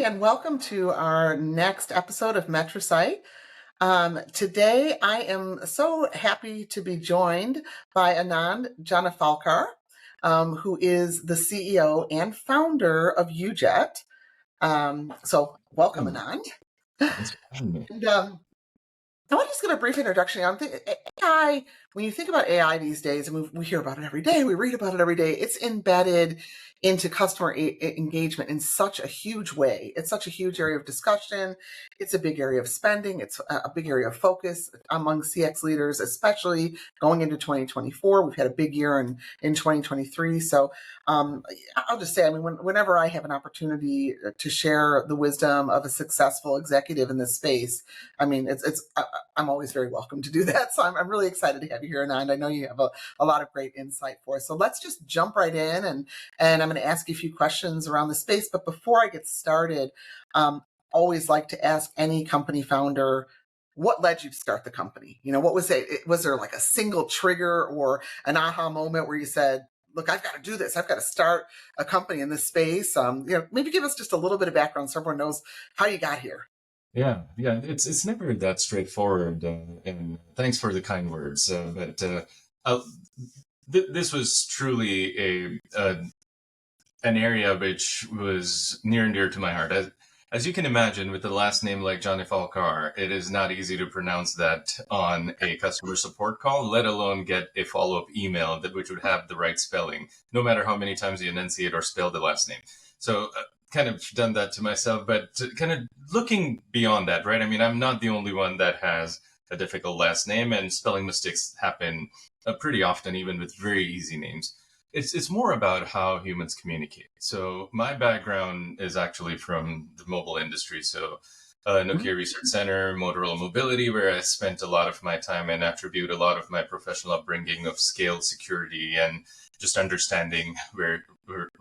and welcome to our next episode of MetriSight. Today, I am so happy to be joined by Anand Janefalkar, who is the CEO and founder of UJET. So welcome, Anand. Thanks for having me. And, I want to just give a brief introduction. AI, when you think about AI these days, and we hear about it every day, we read about it every day, it's embedded into customer engagement in such a huge way. It's such a huge area of discussion. It's a big area of spending. It's a big area of focus among CX leaders, especially going into 2024. We've had a big year in 2023. So I'll just say, whenever I have an opportunity to share the wisdom of a successful executive in this space, I'm always very welcome to do that. So I'm really excited to have you here, Anand. I know you have a lot of great insight for us. So let's just jump right in, and I'm going to ask you a few questions around the space. But before I get started, always like to ask any company founder, what led you to start the company? What was it? Was there like a single trigger or an aha moment where you said, look, I've got to do this. I've got to start a company in this space. Maybe give us just a little bit of background so everyone knows how you got here. Yeah, it's never that straightforward, and thanks for the kind words. This was truly an area which was near and dear to my heart. As you can imagine, with the last name like Janefalkar, it is not easy to pronounce that on a customer support call, let alone get a follow-up email which would have the right spelling, no matter how many times you enunciate or spell the last name. So kind of done that to myself, but kind of looking beyond that, right? I'm not the only one that has a difficult last name, and spelling mistakes happen pretty often, even with very easy names. It's more about how humans communicate. So my background is actually from the mobile industry. So Nokia Research Center, Motorola Mobility, where I spent a lot of my time and attribute a lot of my professional upbringing of scale, security, and just understanding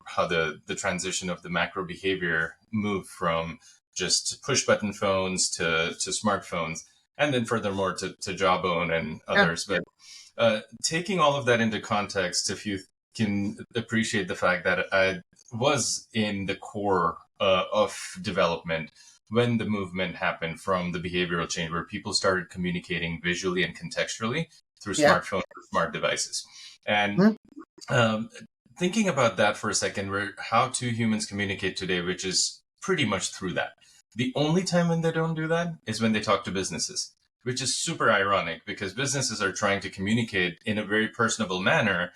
how the transition of the macro behavior moved from just push button phones to smartphones, and then furthermore to Jawbone and others. Yeah. But taking all of that into context, if you can appreciate the fact that I was in the core of development when the movement happened from the behavioral change where people started communicating visually and contextually through smartphones or smart devices. And thinking about that for a second, how two humans communicate today, which is pretty much through that. The only time when they don't do that is when they talk to businesses, which is super ironic because businesses are trying to communicate in a very personable manner,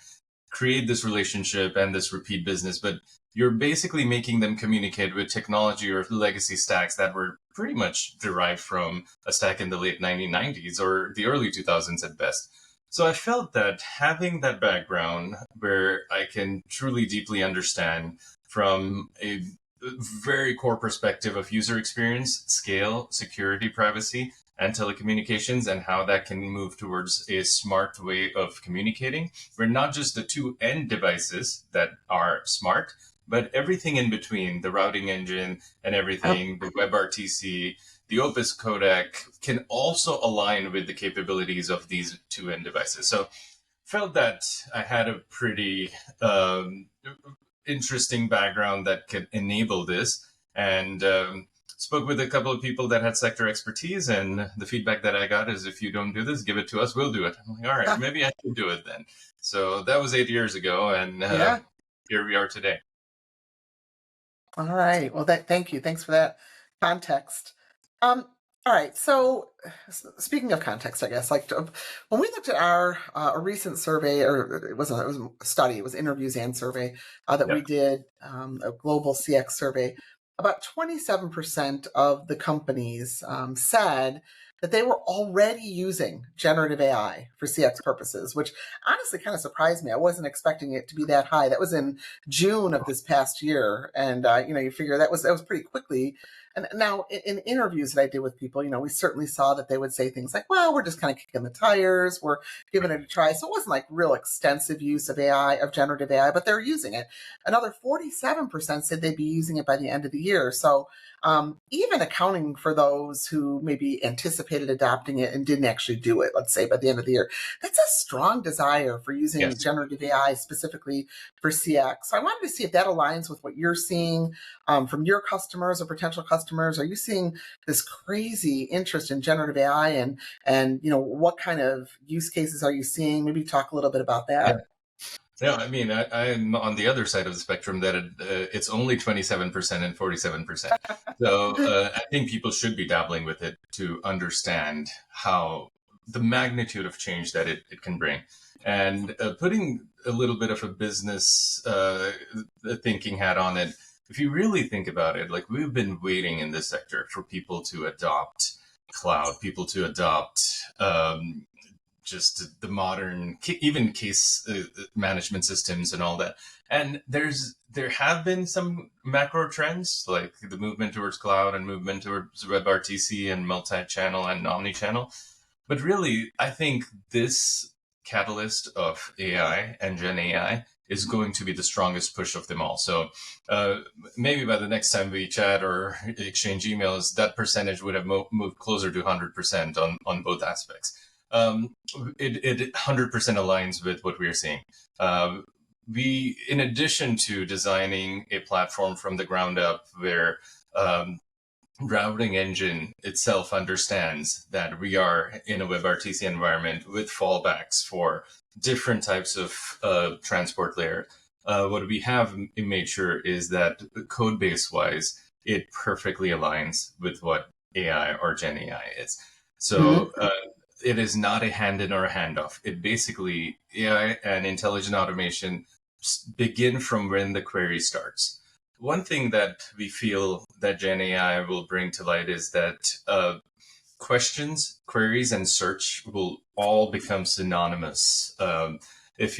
create this relationship and this repeat business, but you're basically making them communicate with technology or legacy stacks that were pretty much derived from a stack in the late 1990s or the early 2000s at best. So I felt that having that background where I can truly deeply understand from a very core perspective of user experience, scale, security, privacy, and telecommunications, and how that can move towards a smart way of communicating, where not just the two end devices that are smart, but everything in between, the routing engine and everything, the WebRTC, the Opus codec can also align with the capabilities of these two end devices. So felt that I had a pretty interesting background that could enable this, and spoke with a couple of people that had sector expertise, and the feedback that I got is, if you don't do this, give it to us, we'll do it. I'm like, all right, maybe I should do it then. So that was 8 years ago, and here we are today. All right. Well, thank you. Thanks for that context. All right. So speaking of context, I guess, when we looked at our a recent survey, or it was a study, it was interviews and survey that we did, a global CX survey, about 27% of the companies said that they were already using generative AI for CX purposes, which honestly kind of surprised me. I wasn't expecting it to be that high. That was in June of this past year. And, you figure that was pretty quickly And now in interviews that I did with people, we certainly saw that they would say things like, well, we're just kind of kicking the tires, we're giving it a try. So it wasn't like real extensive use of AI, of generative AI, but they're using it. Another 47% said they'd be using it by the end of the year. So even accounting for those who maybe anticipated adopting it and didn't actually do it, let's say by the end of the year, that's a strong desire for using Yes. generative AI specifically for CX. So I wanted to see if that aligns with what you're seeing from your customers or potential customers. Are you seeing this crazy interest in generative AI, and what kind of use cases are you seeing? Maybe talk a little bit about Yeah. that. No, I mean, I'm on the other side of the spectrum that it's only 27% and 47%. So I think people should be dabbling with it to understand how the magnitude of change that it can bring. And putting a little bit of a business thinking hat on it, if you really think about it, like we've been waiting in this sector for people to adopt cloud, people to adopt just the modern even case management systems and all that. And there have been some macro trends like the movement towards cloud and movement towards WebRTC and multi-channel and omni-channel, but really I think this catalyst of AI and Gen AI is going to be the strongest push of them all. So maybe by the next time we chat or exchange emails, that percentage would have moved closer to 100% on both aspects. It 100% aligns with what we're seeing. We, in addition to designing a platform from the ground up where routing engine itself understands that we are in a WebRTC environment with fallbacks for different types of transport layer, what we have made sure is that code base wise, it perfectly aligns with what AI or Gen AI is. So it is not a hand in or a handoff. It basically, AI and intelligent automation begin from when the query starts. One thing that we feel that Gen AI will bring to light is that questions, queries, and search will all become synonymous. If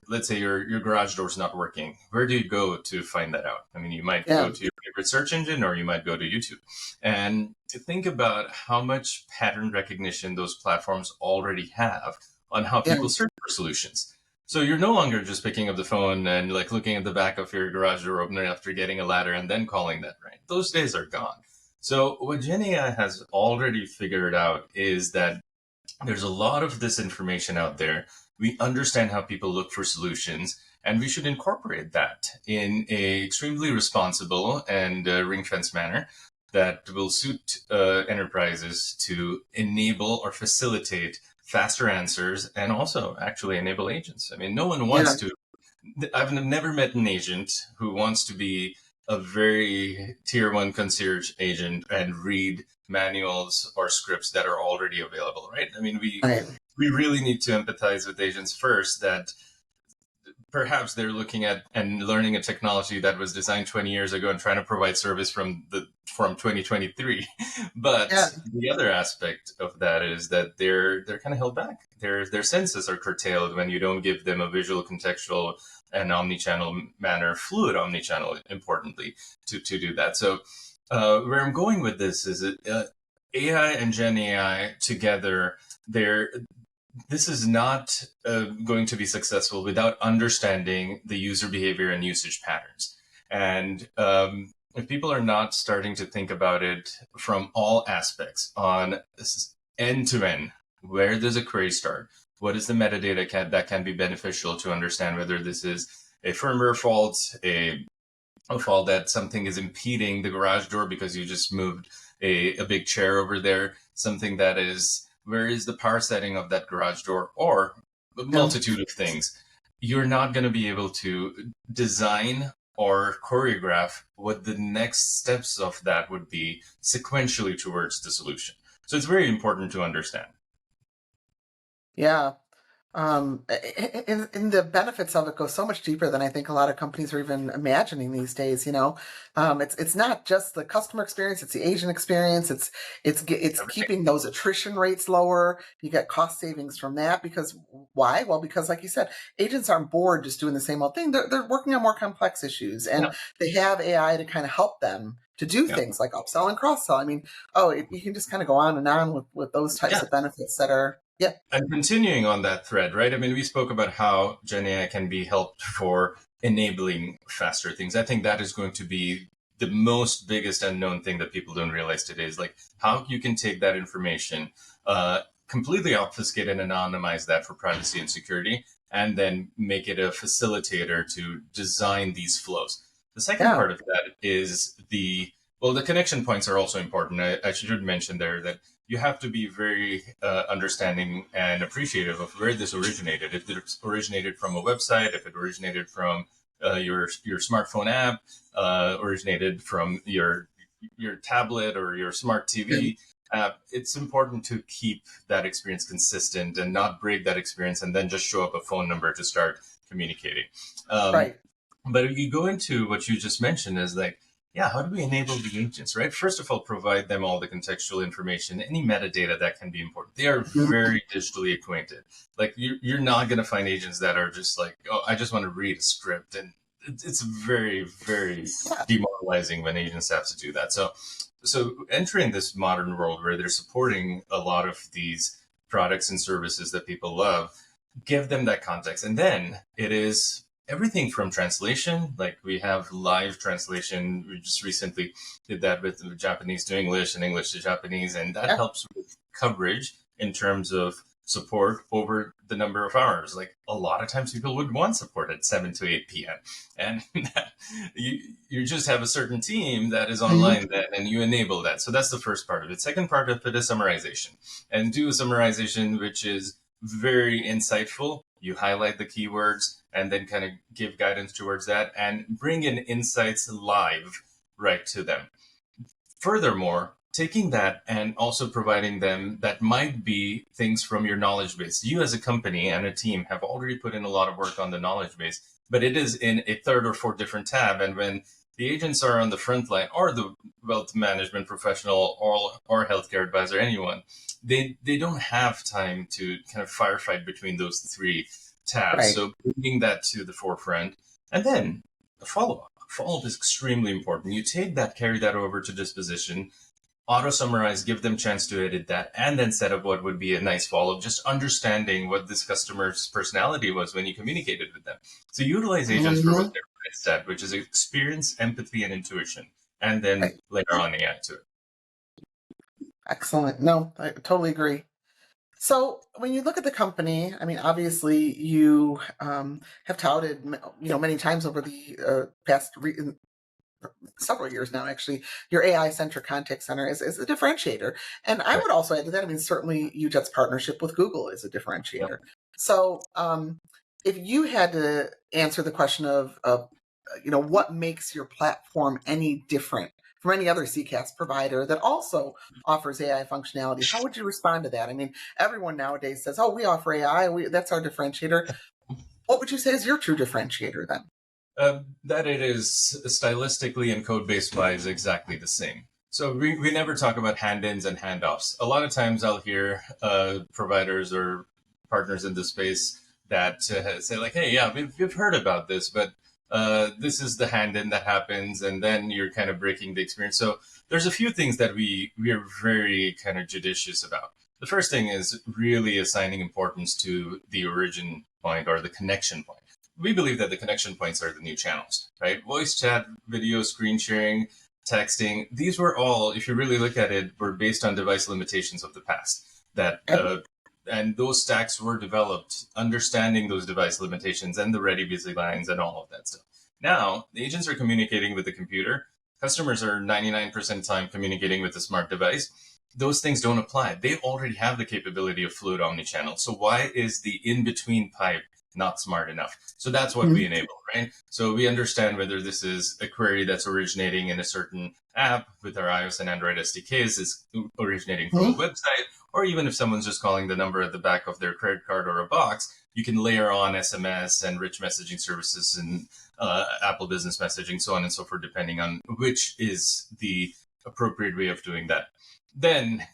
let's say your garage door is not working, where do you go to find that out? I mean, you might go to your favorite search engine or you might go to YouTube. And to think about how much pattern recognition those platforms already have on how people search for solutions. So you're no longer just picking up the phone and like looking at the back of your garage door opener after getting a ladder and then calling that right. Those days are gone. So what Gen AI has already figured out is that there's a lot of this information out there. We understand how people look for solutions, and we should incorporate that in a extremely responsible and ring-fence manner that will suit enterprises to enable or facilitate faster answers and also actually enable agents. I mean, no one wants to. I've never met an agent who wants to be a very tier one concierge agent and read manuals or scripts that are already available, right? I mean, we really need to empathize with agents first, that perhaps they're looking at and learning a technology that was designed 20 years ago and trying to provide service from 2023. But the other aspect of that is that they're kind of held back. Their senses are curtailed when you don't give them a visual, contextual, and omni-channel manner, fluid omni-channel, importantly, to do that. So where I'm going with this is that AI and Gen AI together, this is not going to be successful without understanding the user behavior and usage patterns. And if people are not starting to think about it from all aspects on end to end, where does a query start? What is the metadata that can be beneficial to understand whether this is a firmware fault, a fault that something is impeding the garage door because you just moved a big chair over there, something that is, where is the power setting of that garage door, or a multitude of things. You're not going to be able to design or choreograph what the next steps of that would be sequentially towards the solution. So it's very important to understand. Yeah. And the benefits of it go so much deeper than I think a lot of companies are even imagining these days. It's not just the customer experience; it's the agent experience. It's keeping those attrition rates lower. You get cost savings from that because why? Well, because like you said, agents aren't bored just doing the same old thing. They're working on more complex issues, and they have AI to kind of help them to do Yeah. things like upsell and cross sell. I mean, you can just kind of go on and on with those types Yeah. of benefits that are, yeah. And continuing on that thread, right? I mean, we spoke about how Gen AI can be helped for enabling faster things. I think that is going to be the most biggest unknown thing that people don't realize today is like how you can take that information, completely obfuscate and anonymize that for privacy and security, and then make it a facilitator to design these flows. The second Yeah. part of that is the connection points are also important. I should mention there that you have to be very understanding and appreciative of where this originated. If it originated from a website, if it originated from your smartphone app, originated from your tablet or your smart TV. It's important to keep that experience consistent and not break that experience and then just show up a phone number to start communicating. Right. But if you go into what you just mentioned is like, yeah, how do we enable the agents, right? First of all, provide them all the contextual information, any metadata that can be important. They are very digitally acquainted. Like you're not going to find agents that are just like, oh, I just want to read a script. And it's very, very demoralizing when agents have to do that. So entering this modern world where they're supporting a lot of these products and services that people love, give them that context. And then it is everything from translation, like we have live translation. We just recently did that with Japanese to English and English to Japanese, and that helps with coverage in terms of support over the number of hours. Like a lot of times people would want support at 7 to 8 p.m. And you just have a certain team that is online then, and you enable that. So that's the first part of it. Second part of it is summarization. And do a summarization which is very insightful. You highlight the keywords and then kind of give guidance towards that and bring in insights live right to them. Furthermore, taking that and also providing them that might be things from your knowledge base. You as a company and a team have already put in a lot of work on the knowledge base, but it is in a third or fourth different tab. And when the agents are on the front line or the wealth management professional or healthcare advisor, anyone, they don't have time to kind of firefight between those three tabs. Right. So bringing that to the forefront, and then a follow-up. Follow-up is extremely important. You take that, carry that over to disposition, auto summarize, give them chance to edit that, and then set up what would be a nice follow-up, just understanding what this customer's personality was when you communicated with them. So utilize agents for what they're best at, which is experience, empathy, and intuition, and then later on AI to it. Excellent. No, I totally agree. So when you look at the company, I mean, obviously you have touted, many times over the past several years now, actually, your AI-centric contact center is a differentiator. And I would also add to that, I mean, certainly UJET's partnership with Google is a differentiator. Yep. So if you had to answer the question of what makes your platform any different from any other CCaaS provider that also offers AI functionality, how would you respond to that? I mean, everyone nowadays says, oh, we offer AI, that's our differentiator. What would you say is your true differentiator then? That it is stylistically and code-based wise exactly the same. So we never talk about hand-ins and handoffs. A lot of times I'll hear providers or partners in the space that say like, hey, yeah, we've heard about this, but this is the hand-in that happens, and then you're kind of breaking the experience. So there's a few things that we are very kind of judicious about. The first thing is really assigning importance to the origin point or the connection point. We believe that the connection points are the new channels, right? Voice chat, video, screen sharing, texting. These were all, if you really look at it, were based on device limitations of the past. And those stacks were developed understanding those device limitations and the ready busy lines and all of that stuff. Now, the agents are communicating with the computer. Customers are 99% time communicating with a smart device. Those things don't apply. They already have the capability of fluid omnichannel. So why is the in-between pipe not smart enough? So that's what we enable, right? So we understand whether this is a query that's originating in a certain app with our iOS and Android SDKs, is originating from a website, or even if someone's just calling the number at the back of their credit card or a box, you can layer on SMS and rich messaging services and Apple Business Messaging, so on and so forth, depending on which is the appropriate way of doing that. Then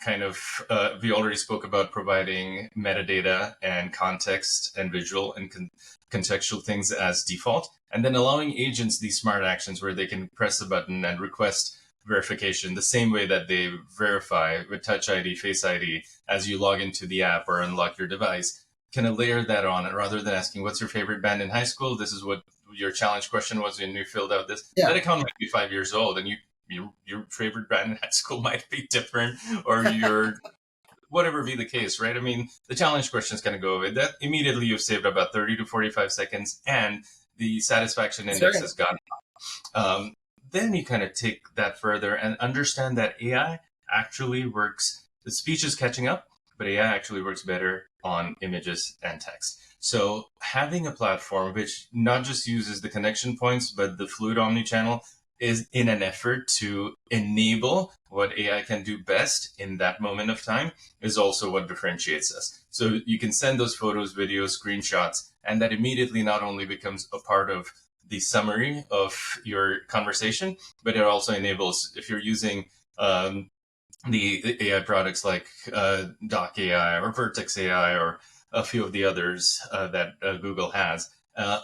we already spoke about providing metadata and context and visual and contextual things as default, and then allowing agents these smart actions where they can press a button and request verification the same way that they verify with Touch ID, Face ID as you log into the app or unlock your device. Kind of layer that on, and rather than asking what's your favorite band in high school, this is what your challenge question was when you filled out this. Yeah. That account might be 5 years old, and your favorite band in high school might be different, or your whatever be the case, right? I mean, the challenge questions kind of go away. That immediately you've saved about 30 to 45 seconds, and the satisfaction index has gone up. Then you kind of take that further and understand that AI actually works. The speech is catching up, but AI actually works better on images and text. So having a platform which not just uses the connection points, but the fluid omnichannel is in an effort to enable what AI can do best in that moment of time is also what differentiates us. So you can send those photos, videos, screenshots, and that immediately not only becomes a part of the summary of your conversation, but it also enables, if you're using the AI products like Doc AI or Vertex AI or a few of the others that Google has,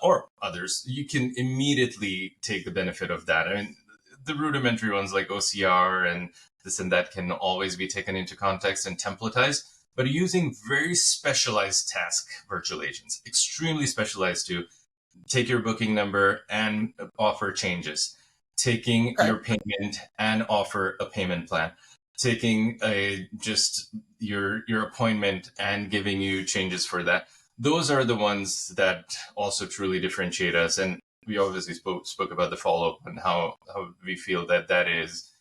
or others, you can immediately take the benefit of that. I mean, the rudimentary ones like OCR and this and that can always be taken into context and templatized, but using very specialized task virtual agents, extremely specialized to take your booking number and offer changes, taking your payment and offer a payment plan, taking just your appointment and giving you changes for that. Those are the ones that also truly differentiate us. And we obviously spoke about the follow-up and how we feel that is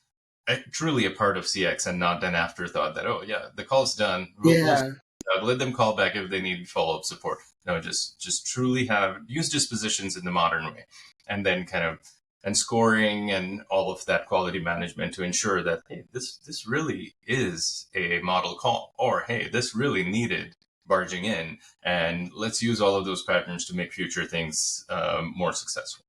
truly a part of CX and not an afterthought that, oh yeah, the call's done. We'll let them call back if they need follow-up support. No, just truly use dispositions in the modern way, and then and scoring and all of that quality management to ensure that, hey, this really is a model call, or hey, this really needed barging in, and let's use all of those patterns to make future things more successful.